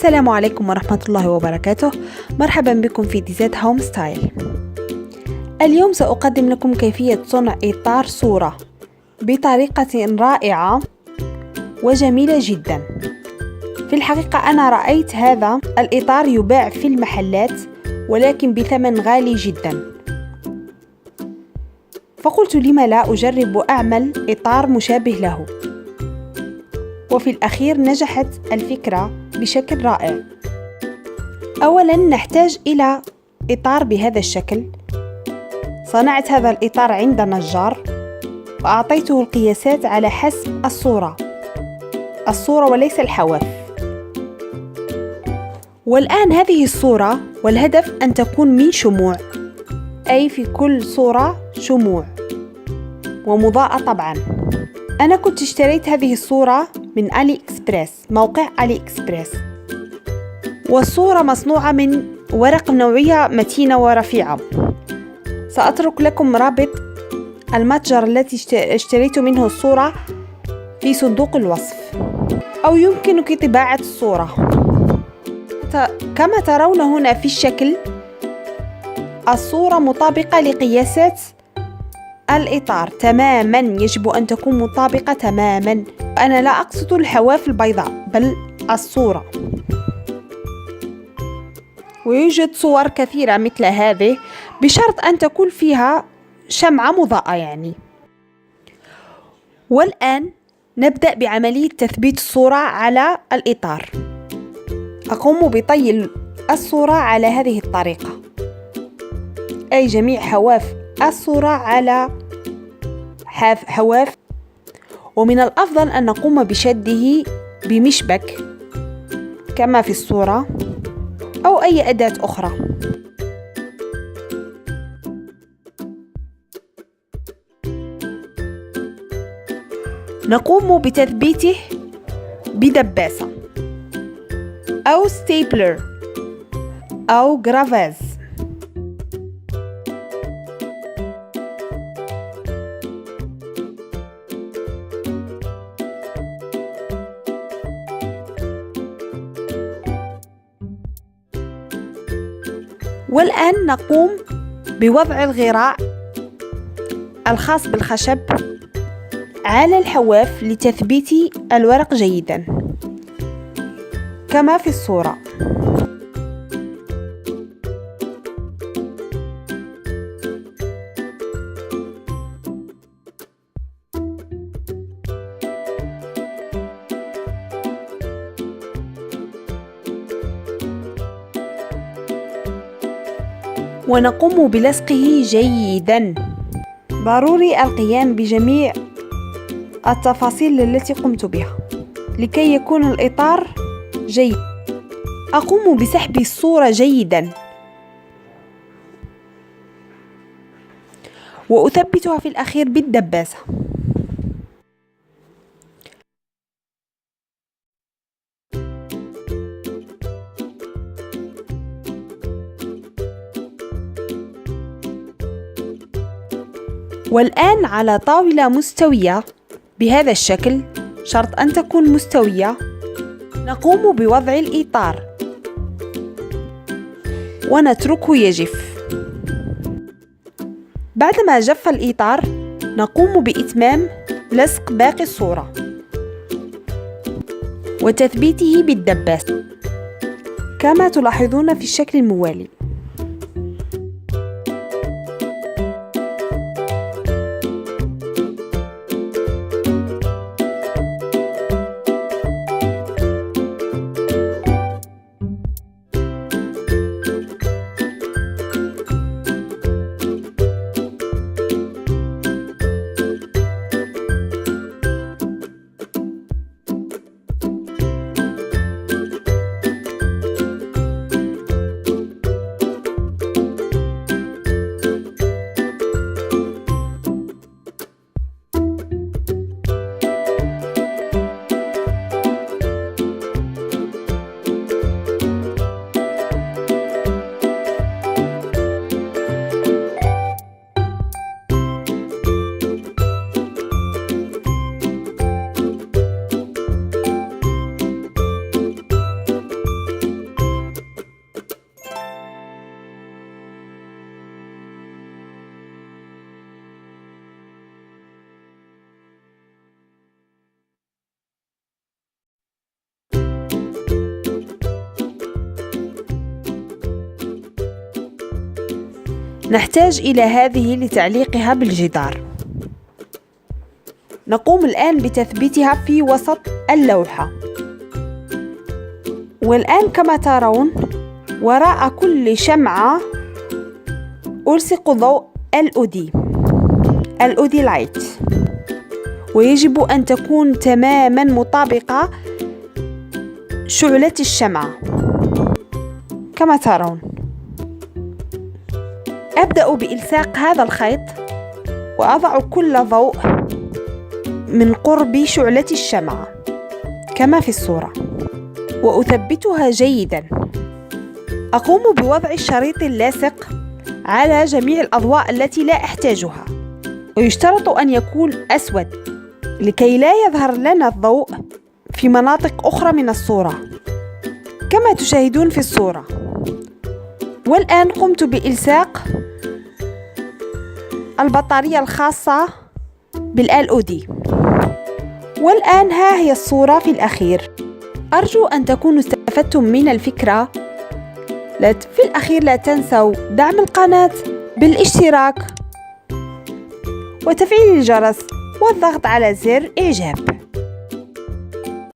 السلام عليكم ورحمة الله وبركاته. مرحبا بكم في ديزات هوم ستايل. اليوم سأقدم لكم كيفية صنع إطار صورة بطريقة رائعة وجميلة جدا. في الحقيقة أنا رأيت هذا الإطار يباع في المحلات ولكن بثمن غالي جدا، فقلت لم لا أجرب وأعمل إطار مشابه له، وفي الأخير نجحت الفكرة بشكل رائع. أولا نحتاج إلى إطار بهذا الشكل. صنعت هذا الإطار عند نجار وأعطيته القياسات على حسب الصورة وليس الحواف. والآن هذه الصورة والهدف أن تكون من شموع، أي في كل صورة شموع ومضاءة طبعا. أنا كنت اشتريت هذه الصورة من علي إكسبريس، موقع علي إكسبريس، والصورة مصنوعة من ورق نوعية متينة ورفيعة. سأترك لكم رابط المتجر التي اشتريت منه الصورة في صندوق الوصف، أو يمكنك طباعة الصورة. كما ترون هنا في الشكل الصورة مطابقة لقياسات الإطار تماما، يجب أن تكون مطابقة تماما. أنا لا أقصد الحواف البيضاء بل الصورة. ويوجد صور كثيرة مثل هذه بشرط أن تكون فيها شمعة مضاءة يعني. والآن نبدأ بعملية تثبيت الصورة على الإطار. أقوم بطي الصورة على هذه الطريقة، أي جميع حواف الصورة على حواف، ومن الأفضل أن نقوم بشده بمشبك كما في الصورة أو أي أداة أخرى. نقوم بتثبيته بدباسة أو ستيبلر أو جرافاز. والآن نقوم بوضع الغراء الخاص بالخشب على الحواف لتثبيت الورق جيدا كما في الصورة. ونقوم بلصقه جيدا. ضروري القيام بجميع التفاصيل التي قمت بها لكي يكون الإطار جيد. أقوم بسحب الصورة جيدا وأثبتها في الأخير بالدباسة. والآن على طاولة مستوية بهذا الشكل، شرط أن تكون مستوية، نقوم بوضع الإطار ونتركه يجف. بعدما جف الإطار نقوم بإتمام لصق باقي الصورة وتثبيته بالدباس كما تلاحظون في الشكل الموالي. نحتاج إلى هذه لتعليقها بالجدار. نقوم الآن بتثبيتها في وسط اللوحة. والآن كما ترون وراء كل شمعة ألصق ضوء LED لايت، ويجب أن تكون تماما مطابقة شعلة الشمعة كما ترون. أبدأ بإلصاق هذا الخيط وأضع كل ضوء من قرب شعلة الشمعة كما في الصورة، وأثبتها جيدا. أقوم بوضع الشريط اللاصق على جميع الأضواء التي لا أحتاجها، ويشترط أن يكون أسود لكي لا يظهر لنا الضوء في مناطق أخرى من الصورة كما تشاهدون في الصورة. والآن قمت بإلصاق البطارية الخاصة بالLED. والآن ها هي الصورة في الأخير. أرجو أن تكونوا استفدتم من الفكرة. في الأخير لا تنسوا دعم القناة بالاشتراك وتفعيل الجرس والضغط على زر إعجاب.